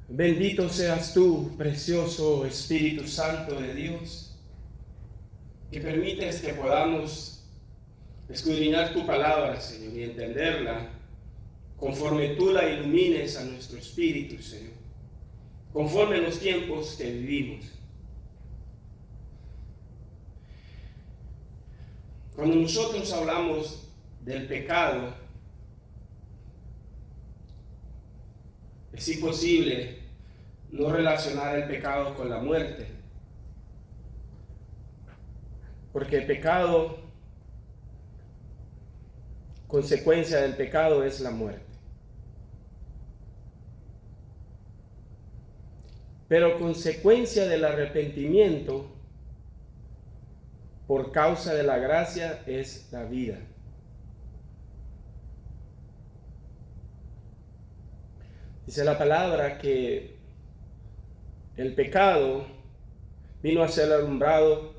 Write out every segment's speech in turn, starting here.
Bendito seas tú, precioso Espíritu Santo de Dios, que permites que podamos escudriñar tu palabra, Señor, y entenderla conforme tú la ilumines a nuestro espíritu, Señor, conforme los tiempos que vivimos. Cuando nosotros hablamos del pecado, es imposible no relacionar el pecado con la muerte, porque el pecado, consecuencia del pecado es la muerte. Pero consecuencia del arrepentimiento por causa de la gracia es la vida. Dice la palabra que el pecado vino a ser alumbrado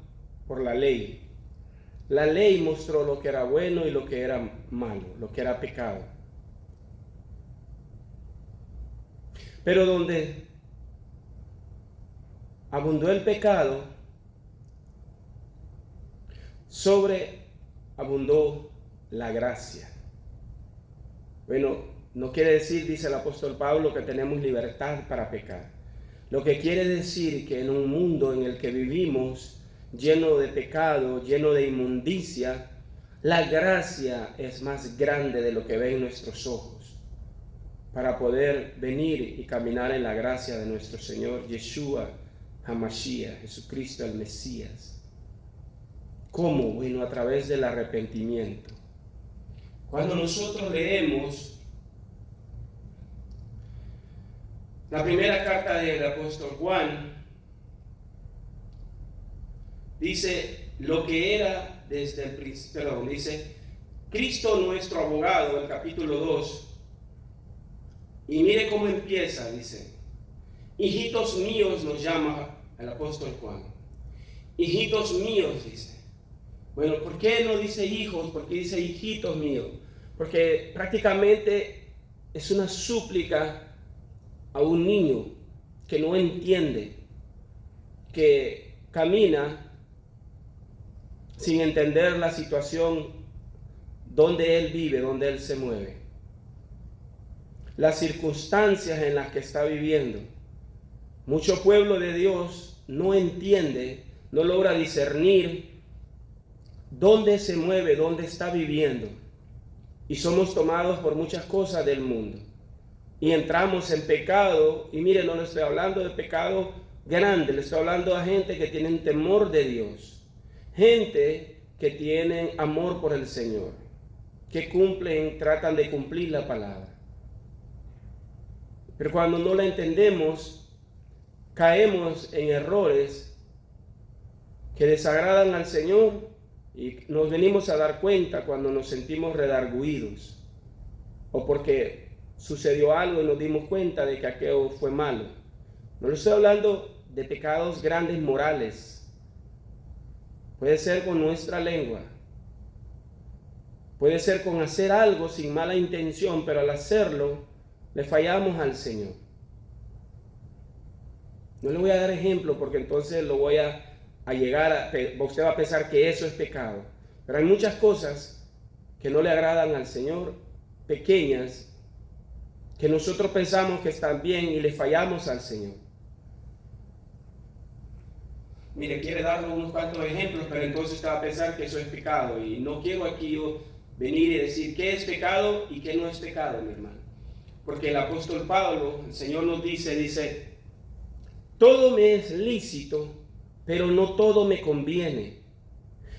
por la ley. La ley mostró lo que era bueno y lo que era malo, lo que era pecado. Pero donde abundó el pecado, sobreabundó la gracia. Bueno, no quiere decir, dice el apóstol Pablo, que tenemos libertad para pecar. Lo que quiere decir que en un mundo en el que vivimos, lleno de pecado, lleno de inmundicia, la gracia es más grande de lo que ven nuestros ojos, para poder venir y caminar en la gracia de nuestro Señor Yeshua HaMashiach, Jesucristo el Mesías. ¿Cómo? Bueno, a través del arrepentimiento. Cuando nosotros leemos la primera carta del apóstol Juan, dice lo que era desde el principio, dice Cristo nuestro abogado, el capítulo 2, y mire cómo empieza, dice, hijitos míos nos llama el apóstol Juan, hijitos míos, dice. Bueno, ¿por qué no dice hijos? ¿Por qué dice hijitos míos? Porque prácticamente es una súplica a un niño que no entiende, que camina sin entender la situación donde él vive, donde él se mueve, las circunstancias en las que está viviendo. Mucho pueblo de Dios no entiende, no logra discernir dónde se mueve, dónde está viviendo, y somos tomados por muchas cosas del mundo. Y entramos en pecado, y mire, no le estoy hablando de pecado grande, le estoy hablando a gente que tienen temor de Dios, gente que tienen amor por el Señor, que tratan de cumplir la palabra. Pero cuando no la entendemos, caemos en errores que desagradan al Señor y nos venimos a dar cuenta cuando nos sentimos redarguidos o porque sucedió algo y nos dimos cuenta de que aquello fue malo. No le estoy hablando de pecados grandes morales. Puede ser con nuestra lengua. Puede ser con hacer algo sin mala intención, pero al hacerlo le fallamos al Señor. No le voy a dar ejemplo porque entonces lo voy a llegar usted va a pensar que eso es pecado. Pero hay muchas cosas que no le agradan al Señor, pequeñas, que nosotros pensamos que están bien y le fallamos al Señor. Mire, quiere darle unos cuantos ejemplos, pero entonces usted va a pensar que eso es pecado. Y no quiero aquí yo venir y decir qué es pecado y qué no es pecado, mi hermano. Porque el apóstol Pablo, el Señor nos dice, todo me es lícito, pero no todo me conviene.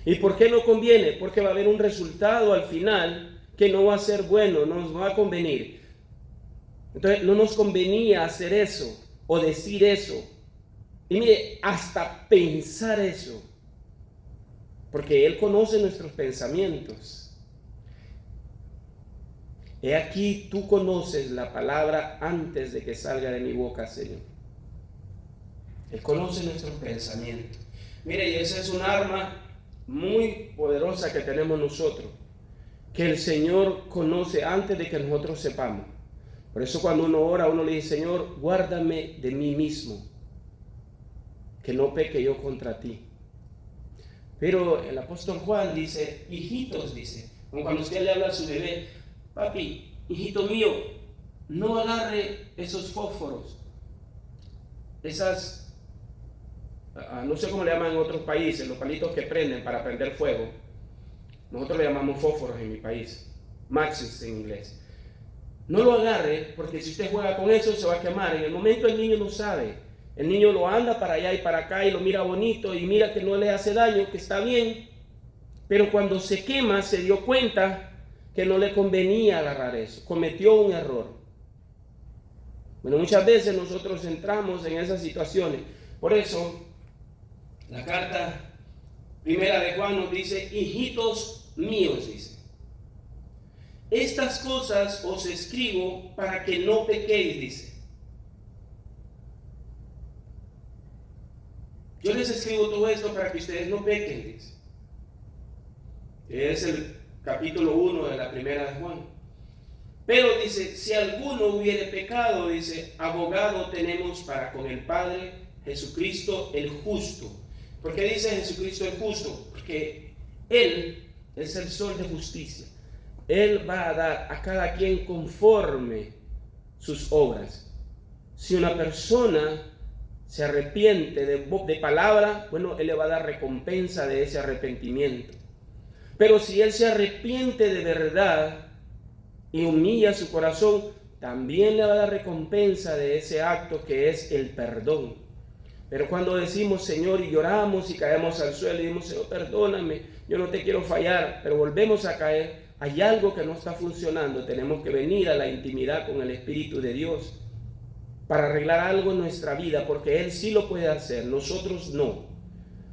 ¿Y por qué no conviene? Porque va a haber un resultado al final que no va a ser bueno, no nos va a convenir. Entonces no nos convenía hacer eso o decir eso. Y mire, hasta pensar eso. Porque Él conoce nuestros pensamientos. He aquí, tú conoces la palabra antes de que salga de mi boca, Señor. Él conoce nuestros pensamientos. Mire, y esa es un arma muy poderosa que tenemos nosotros, que el Señor conoce antes de que nosotros sepamos. Por eso cuando uno ora, uno le dice, Señor, guárdame de mí mismo, que no peque yo contra ti. Pero el apóstol Juan dice, hijitos, dice, como cuando usted le habla a su bebé, papi, hijito mío, no agarre esos fósforos, esas, no sé cómo le llaman en otros países, los palitos que prenden para prender fuego. Nosotros le llamamos fósforos en mi país, matches en inglés. No lo agarre, porque si usted juega con eso se va a quemar. En el momento el niño no sabe. El niño lo anda para allá y para acá y lo mira bonito y mira que no le hace daño, que está bien. Pero cuando se quema se dio cuenta que no le convenía agarrar eso. Cometió un error. Bueno, muchas veces nosotros entramos en esas situaciones. Por eso, la carta primera de Juan nos dice, hijitos míos, dice. Estas cosas os escribo para que no pequéis, dice. Yo les escribo todo esto para que ustedes no pequen, dice. Es el capítulo 1 de la primera de Juan. Pero dice, si alguno hubiere pecado, dice, abogado tenemos para con el Padre, Jesucristo el justo. ¿Por qué dice Jesucristo el justo? Porque Él es el sol de justicia. Él va a dar a cada quien conforme sus obras. Si una persona se arrepiente de palabra, bueno, Él le va a dar recompensa de ese arrepentimiento. Pero si Él se arrepiente de verdad y humilla su corazón, también le va a dar recompensa de ese acto que es el perdón. Pero cuando decimos Señor y lloramos y caemos al suelo y decimos Señor perdóname, yo no te quiero fallar, pero volvemos a caer, hay algo que no está funcionando. Tenemos que venir a la intimidad con el Espíritu de Dios para arreglar algo en nuestra vida, porque Él sí lo puede hacer, nosotros no.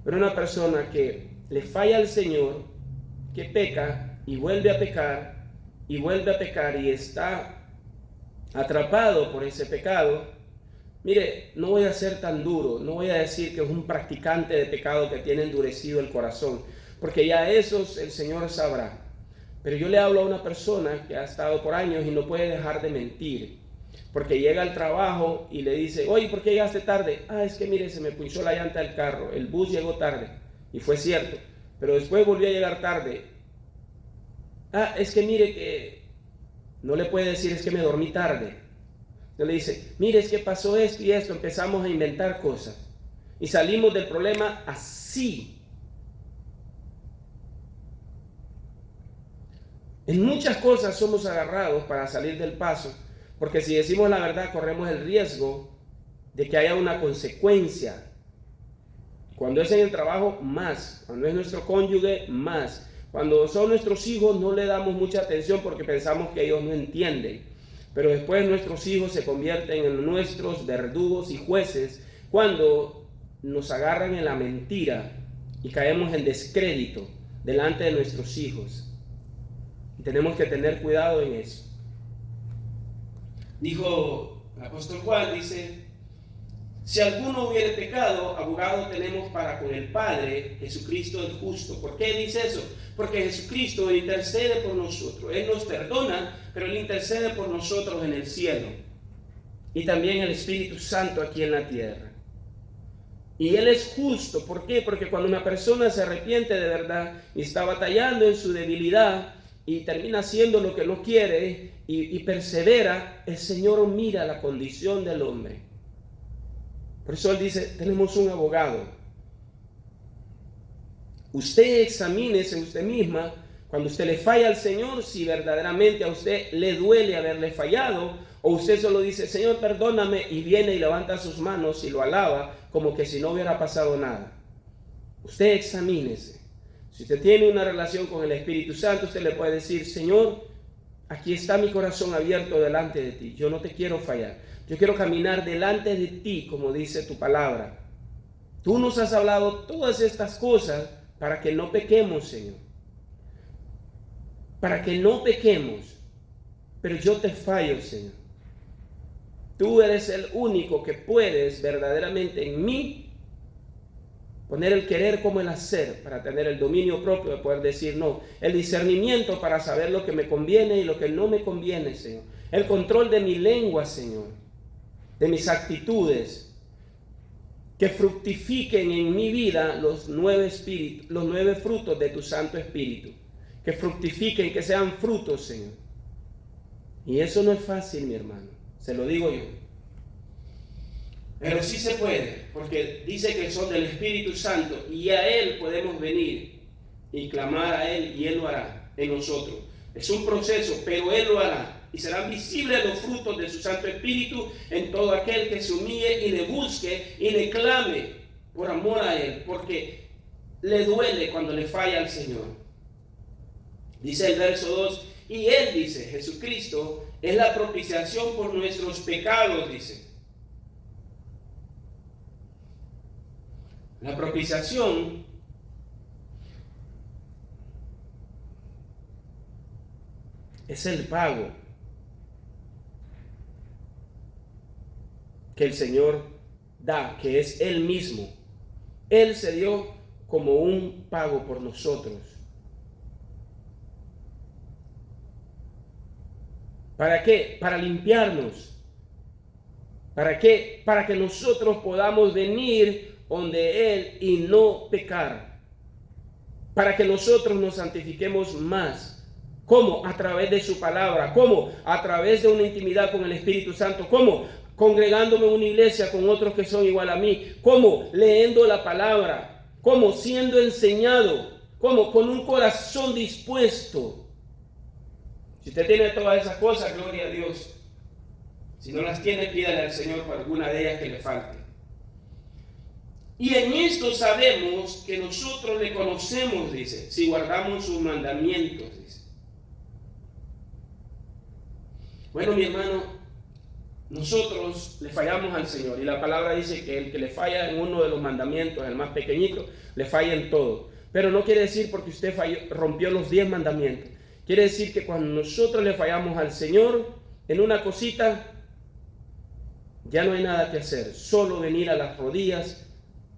Pero una persona que le falla al Señor, que peca y vuelve a pecar y vuelve a pecar y está atrapado por ese pecado, mire, no voy a ser tan duro, no voy a decir que es un practicante de pecado que tiene endurecido el corazón, porque ya esos el Señor sabrá. Pero yo le hablo a una persona que ha estado por años y no puede dejar de mentir, porque llega al trabajo y le dice, oye, ¿por qué llegaste tarde? Es que mire, se me punchó la llanta del carro, el bus llegó tarde, y fue cierto, pero después volvió a llegar tarde. Es que mire que no le puede decir, es que me dormí tarde. Entonces le dice, mire, es que pasó esto y esto, empezamos a inventar cosas y salimos del problema así. En muchas cosas somos agarrados para salir del paso, porque si decimos la verdad corremos el riesgo de que haya una consecuencia. Cuando es en el trabajo, más. Cuando es nuestro cónyuge, más. Cuando son nuestros hijos no le damos mucha atención porque pensamos que ellos no entienden. Pero después nuestros hijos se convierten en nuestros verdugos y jueces cuando nos agarran en la mentira y caemos en descrédito delante de nuestros hijos. Y tenemos que tener cuidado en eso. Dijo el apóstol Juan, dice, si alguno hubiere pecado, abogado tenemos para con el Padre, Jesucristo el justo. ¿Por qué dice eso? Porque Jesucristo intercede por nosotros. Él nos perdona, pero Él intercede por nosotros en el cielo. Y también el Espíritu Santo aquí en la tierra. Y Él es justo. ¿Por qué? Porque cuando una persona se arrepiente de verdad y está batallando en su debilidad y termina haciendo lo que no quiere y persevera, el Señor mira la condición del hombre. Por eso Él dice, tenemos un abogado. Usted examínese usted misma cuando usted le falla al Señor, si verdaderamente a usted le duele haberle fallado, o usted solo dice, Señor, perdóname, y viene y levanta sus manos y lo alaba como que si no hubiera pasado nada. Usted examínese. Si usted tiene una relación con el Espíritu Santo, usted le puede decir, Señor, aquí está mi corazón abierto delante de ti. Yo no te quiero fallar. Yo quiero caminar delante de ti, como dice tu palabra. Tú nos has hablado todas estas cosas para que no pequemos, Señor. Para que no pequemos. Pero yo te fallo, Señor. Tú eres el único que puedes verdaderamente en mí Poner el querer como el hacer para tener el dominio propio de poder decir no. El discernimiento para saber lo que me conviene y lo que no me conviene, Señor. El control de mi lengua, Señor. De mis actitudes. Que fructifiquen en mi vida los 9 frutos de tu Santo Espíritu. Que fructifiquen, que sean frutos, Señor. Y eso no es fácil, mi hermano. Se lo digo yo. Pero sí se puede, porque dice que son del Espíritu Santo y a Él podemos venir y clamar a Él y Él lo hará en nosotros. Es un proceso, pero Él lo hará. Y serán visibles los frutos de su Santo Espíritu en todo aquel que se humille y le busque y le clame por amor a Él, porque le duele cuando le falla al Señor. Dice el verso 2, y Él dice, Jesucristo es la propiciación por nuestros pecados, dice. La propiciación es el pago que el Señor da, que es Él mismo. Él se dio como un pago por nosotros. ¿Para qué? Para limpiarnos. ¿Para qué? Para que nosotros podamos venir donde Él y no pecar. Para que nosotros nos santifiquemos más. ¿Cómo? A través de su palabra. ¿Cómo? A través de una intimidad con el Espíritu Santo. ¿Cómo? Congregándome en una iglesia con otros que son igual a mí. ¿Cómo? Leyendo la palabra. ¿Cómo? Siendo enseñado. ¿Cómo? Con un corazón dispuesto. Si usted tiene todas esas cosas, gloria a Dios. Si no las tiene, pídale al Señor por alguna de ellas que le falte. Y en esto sabemos que nosotros le conocemos, dice, si guardamos sus mandamientos, dice. Bueno, mi hermano, nosotros le fallamos al Señor. Y la palabra dice que el que le falla en uno de los mandamientos, el más pequeñito, le falla en todo. Pero no quiere decir porque usted rompió los 10 mandamientos. Quiere decir que cuando nosotros le fallamos al Señor en una cosita, ya no hay nada que hacer. Solo venir a las rodillas,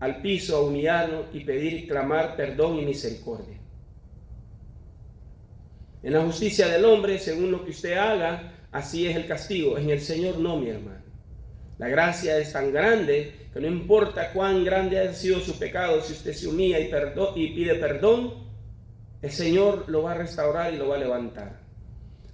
al piso, a humillarnos y pedir y clamar perdón y misericordia. En la justicia del hombre, según lo que usted haga, así es el castigo. En el Señor no, mi hermano. La gracia es tan grande que no importa cuán grande haya sido su pecado, si usted se humilla y pide perdón, el Señor lo va a restaurar y lo va a levantar.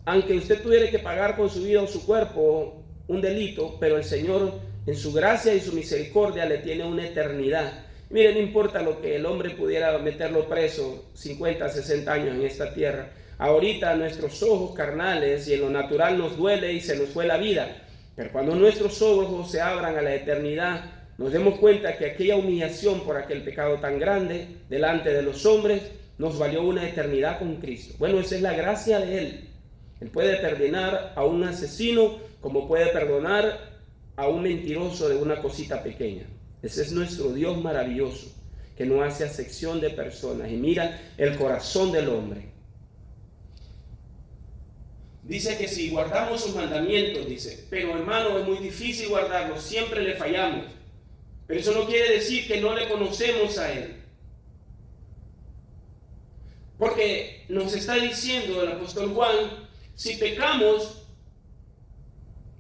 Aunque usted tuviera que pagar con su vida o su cuerpo un delito, pero el Señor en su gracia y su misericordia le tiene una eternidad. Mire, no importa lo que el hombre pudiera meterlo preso 50, 60 años en esta tierra. Ahorita nuestros ojos carnales y en lo natural nos duele y se nos fue la vida. Pero cuando nuestros ojos se abran a la eternidad, nos demos cuenta que aquella humillación por aquel pecado tan grande delante de los hombres nos valió una eternidad con Cristo. Bueno, esa es la gracia de Él. Él puede perdonar a un asesino como puede perdonar a un mentiroso de una cosita pequeña. Ese es nuestro Dios maravilloso, que no hace acepción de personas y mira el corazón del hombre. Dice que si guardamos sus mandamientos, dice, pero hermano, es muy difícil guardarlos, siempre le fallamos. Pero eso no quiere decir que no le conocemos a Él. Porque nos está diciendo el apóstol Juan, si pecamos,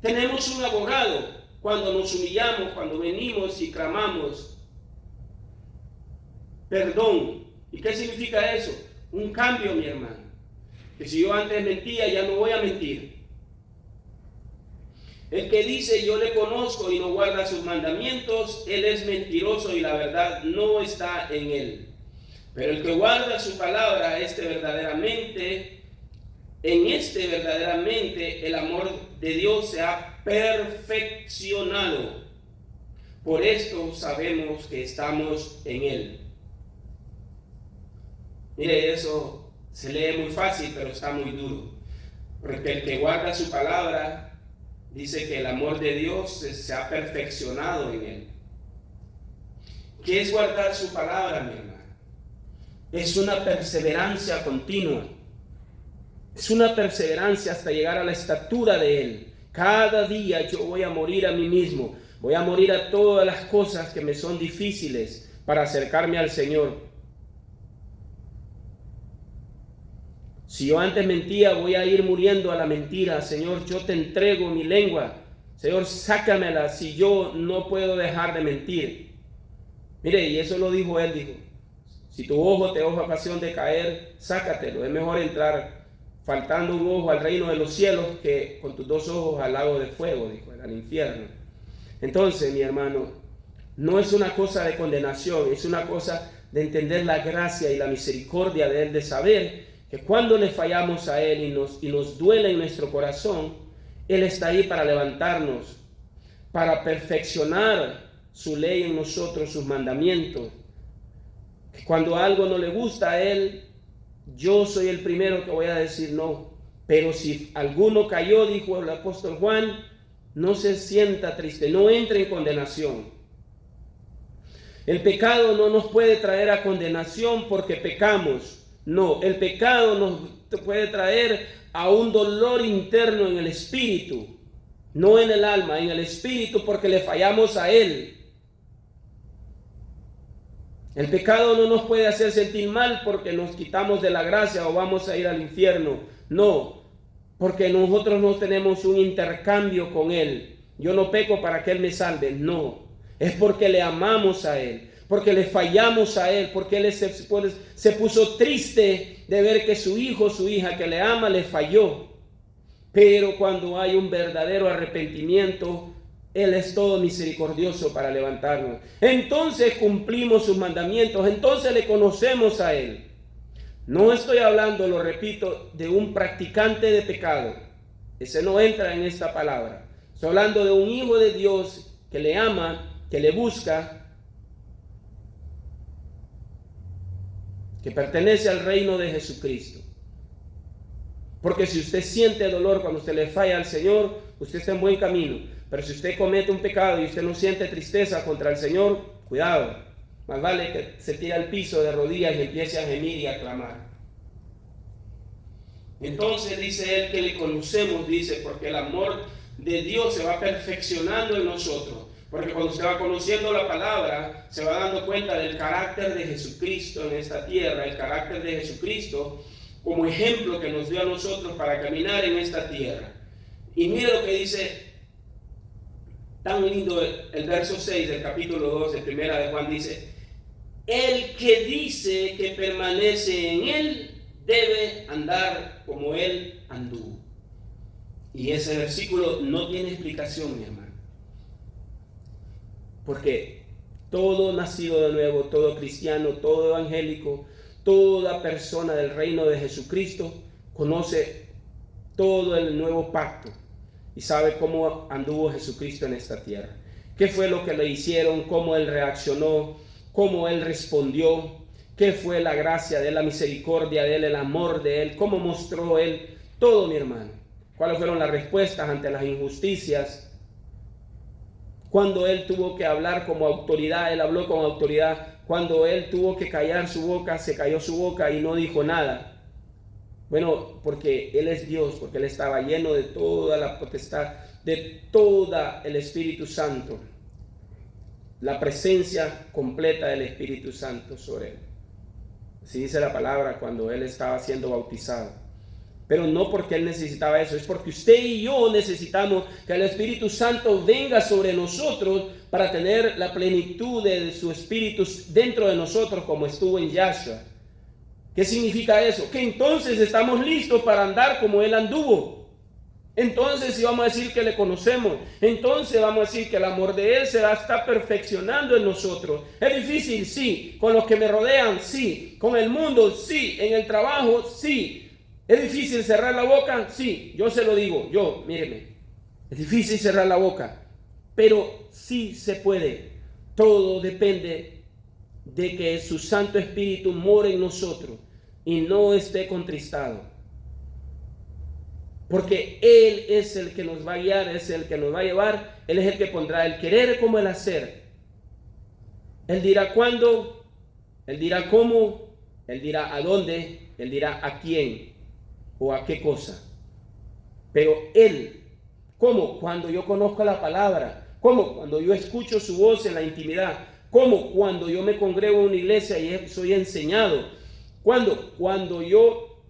tenemos un abogado cuando nos humillamos, cuando venimos y clamamos perdón. ¿Y qué significa eso? Un cambio, mi hermano. Que si yo antes mentía, ya no voy a mentir. El que dice yo le conozco y no guarda sus mandamientos, él es mentiroso y la verdad no está en él. Pero el que guarda su palabra, verdaderamente el amor de Dios se ha perfeccionado. Por esto sabemos que estamos en Él. Mire, eso se lee muy fácil, pero está muy duro. Porque el que guarda su palabra, dice que el amor de Dios se ha perfeccionado en Él. ¿Qué es guardar su palabra, mi hermano? Es una perseverancia continua. Es una perseverancia hasta llegar a la estatura de Él. Cada día yo voy a morir a mí mismo. Voy a morir a todas las cosas que me son difíciles. para acercarme al Señor. Si yo antes mentía, voy a ir muriendo a la mentira. Señor, yo te entrego mi lengua. Señor, sácamela si yo no puedo dejar de mentir. Mire, y eso lo dijo él, dijo, si tu ojo te da ocasión de caer, sácatelo. Es mejor entrar faltando un ojo al reino de los cielos que con tus dos ojos al lago de fuego, dijo, al infierno. Entonces, mi hermano, no es una cosa de condenación, es una cosa de entender la gracia y la misericordia de Él, de saber que cuando le fallamos a Él y nos duele en nuestro corazón, Él está ahí para levantarnos, para perfeccionar su ley en nosotros, sus mandamientos. Cuando algo no le gusta a Él, yo soy el primero que voy a decir no. Pero si alguno cayó, dijo el apóstol Juan, no se sienta triste, no entre en condenación. El pecado no nos puede traer a condenación porque pecamos. No, el pecado nos puede traer a un dolor interno en el espíritu, no en el alma, en el espíritu, porque le fallamos a Él. El pecado no nos puede hacer sentir mal porque nos quitamos de la gracia o vamos a ir al infierno. No, porque nosotros no tenemos un intercambio con Él. Yo no peco para que Él me salve. No, es porque le amamos a Él, porque le fallamos a Él, porque Él se puso triste de ver que su hijo, su hija que le ama, le falló. Pero cuando hay un verdadero arrepentimiento, Él es todo misericordioso para levantarnos. Entonces cumplimos sus mandamientos, entonces le conocemos a Él. No estoy hablando, lo repito, de un practicante de pecado. Ese no entra en esta palabra. Estoy hablando de un hijo de Dios que le ama, que le busca, que pertenece al reino de Jesucristo. Porque si usted siente dolor cuando usted le falla al Señor, usted está en buen camino. Pero si usted comete un pecado y usted no siente tristeza contra el Señor, cuidado. Más vale que se tire al piso de rodillas y empiece a gemir y a clamar. Entonces dice él que le conocemos, dice, porque el amor de Dios se va perfeccionando en nosotros. Porque cuando usted va conociendo la palabra, se va dando cuenta del carácter de Jesucristo en esta tierra, el carácter de Jesucristo como ejemplo que nos dio a nosotros para caminar en esta tierra. Y mire lo que dice, tan lindo el verso 6 del capítulo 2 de Primera de Juan, dice, el que dice que permanece en Él debe andar como Él anduvo. Y ese versículo no tiene explicación, mi hermano. Porque todo nacido de nuevo, todo cristiano, todo evangélico, toda persona del reino de Jesucristo conoce todo el nuevo pacto y sabe cómo anduvo Jesucristo en esta tierra. ¿Qué fue lo que le hicieron? ¿Cómo Él reaccionó? ¿Cómo Él respondió? ¿Qué fue la gracia de Él, la misericordia de Él, el amor de Él? ¿Cómo mostró Él? Todo, mi hermano. ¿Cuáles fueron las respuestas ante las injusticias? Cuando Él tuvo que hablar como autoridad, Él habló con autoridad. Cuando Él tuvo que callar su boca, se calló su boca y no dijo nada. Bueno, porque Él es Dios, porque Él estaba lleno de toda la potestad, de todo el Espíritu Santo. La presencia completa del Espíritu Santo sobre Él. Así dice la palabra cuando Él estaba siendo bautizado. Pero no porque Él necesitaba eso, es porque usted y yo necesitamos que el Espíritu Santo venga sobre nosotros para tener la plenitud de su Espíritu dentro de nosotros como estuvo en Yahshua. ¿Qué significa eso? Que entonces estamos listos para andar como Él anduvo. Entonces sí vamos a decir que le conocemos. Entonces vamos a decir que el amor de Él se está perfeccionando en nosotros. Es difícil, sí. Con los que me rodean, sí. Con el mundo, sí. En el trabajo, sí. ¿Es difícil cerrar la boca? Sí, yo se lo digo, míreme, es difícil cerrar la boca, pero sí se puede. Todo depende de que su Santo Espíritu more en nosotros y no esté contristado. Porque Él es el que nos va a guiar, es el que nos va a llevar, Él es el que pondrá el querer como el hacer. Él dirá cuándo, Él dirá cómo, Él dirá a dónde, Él dirá a quién o a qué cosa. Pero Él, ¿cómo? Cuando yo conozco la palabra. ¿Cómo? Cuando yo escucho su voz en la intimidad. ¿Cómo? Cuando yo me congrego en una iglesia y soy enseñado. ¿Cuándo? Cuando yo,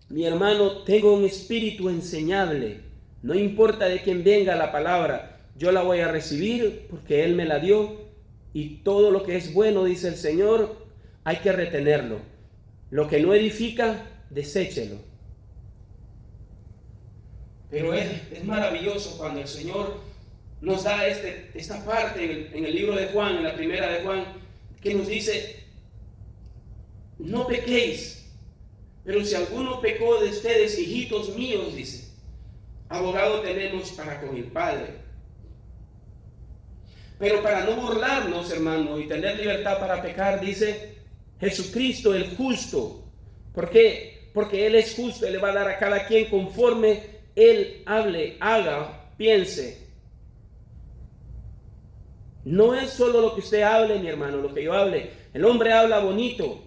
mi hermano, tengo un espíritu enseñable. No importa de quién venga la palabra, yo la voy a recibir porque Él me la dio. Y todo lo que es bueno, dice el Señor, hay que retenerlo. Lo que no edifica, deséchelo. Pero es maravilloso cuando el Señor nos da esta parte en el libro de Juan, en la primera de Juan, que nos dice, no pequéis, pero si alguno pecó de ustedes, hijitos míos, dice, abogado tenemos para con el Padre. Pero para no burlarnos, hermano, y tener libertad para pecar, dice Jesucristo el justo. ¿Por qué? Porque Él es justo, Él le va a dar a cada quien conforme Él hable, haga, piense. No es solo lo que usted hable, mi hermano, lo que yo hable. El hombre habla bonito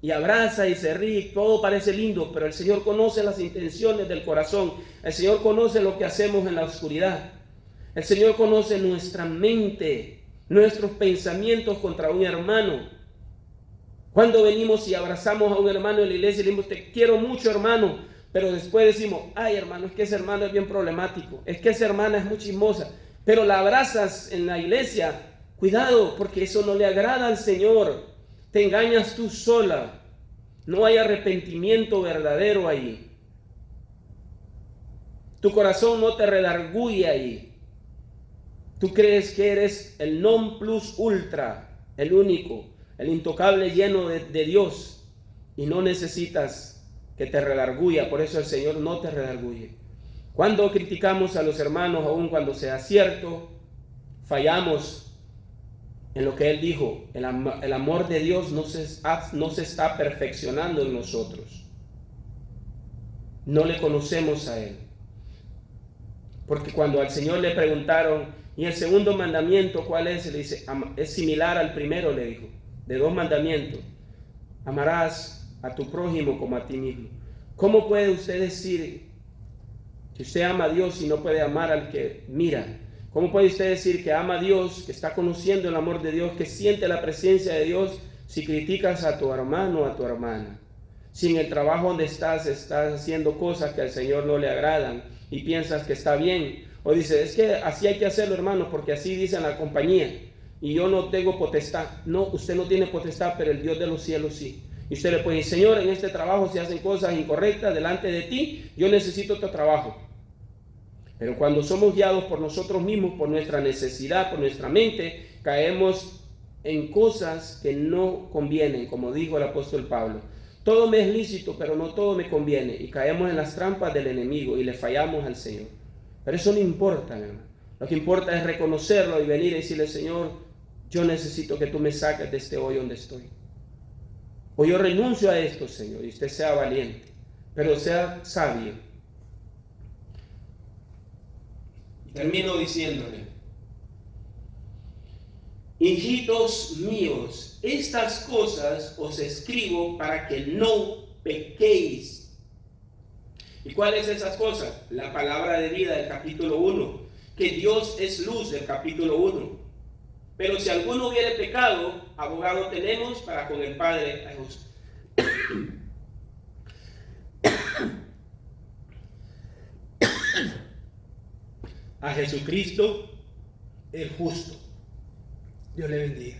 y abraza y se ríe, todo parece lindo, pero el Señor conoce las intenciones del corazón. El Señor conoce lo que hacemos en la oscuridad. El Señor conoce nuestra mente, nuestros pensamientos contra un hermano. Cuando venimos y abrazamos a un hermano en la iglesia y le decimos, te quiero mucho, hermano, pero después decimos, ay, hermano, es que ese hermano es bien problemático, es que esa hermana es muy chismosa, pero la abrazas en la iglesia, cuidado, porque eso no le agrada al Señor. Te engañas tú sola, no hay arrepentimiento verdadero ahí. Tu corazón no te redarguye ahí. Tú crees que eres el non plus ultra, el único, el intocable lleno de Dios, y no necesitas que te redarguya. Por eso el Señor no te redarguye. Cuando criticamos a los hermanos, aun cuando sea cierto, fallamos en lo que Él dijo. El amor de Dios no se está perfeccionando en nosotros. No le conocemos a Él. Porque cuando al Señor le preguntaron, ¿y el segundo mandamiento cuál es? Le dice, es similar al primero, le dijo, de 2 mandamientos. Amarás a tu prójimo como a ti mismo. ¿Cómo puede usted decir que usted ama a Dios y no puede amar al que mira? ¿Cómo puede usted decir que ama a Dios, que está conociendo el amor de Dios, que siente la presencia de Dios, si criticas a tu hermano o a tu hermana? Si en el trabajo donde estás haciendo cosas que al Señor no le agradan y piensas que está bien, o dices, es que así hay que hacerlo, hermano, porque así dice la compañía y yo no tengo potestad. No, usted no tiene potestad, pero el Dios de los cielos sí. Y usted le puede decir, Señor, en este trabajo se hacen cosas incorrectas delante de ti, yo necesito tu trabajo. Pero cuando somos guiados por nosotros mismos, por nuestra necesidad, por nuestra mente, caemos en cosas que no convienen, como dijo el apóstol Pablo. Todo me es lícito, pero no todo me conviene. Y caemos en las trampas del enemigo y le fallamos al Señor. Pero eso no importa, mi hermano. Lo que importa es reconocerlo y venir y decirle, Señor, yo necesito que tú me saques de este hoyo donde estoy. O yo renuncio a esto, Señor, y usted sea valiente, pero sea sabio. Y termino diciéndole, hijitos míos, estas cosas os escribo para que no pequéis. ¿Y cuáles esas cosas? La palabra de vida del capítulo 1, que Dios es luz del capítulo 1. Pero si alguno hubiere pecado, abogado tenemos para con el Padre a Jesucristo el justo. Dios le bendiga.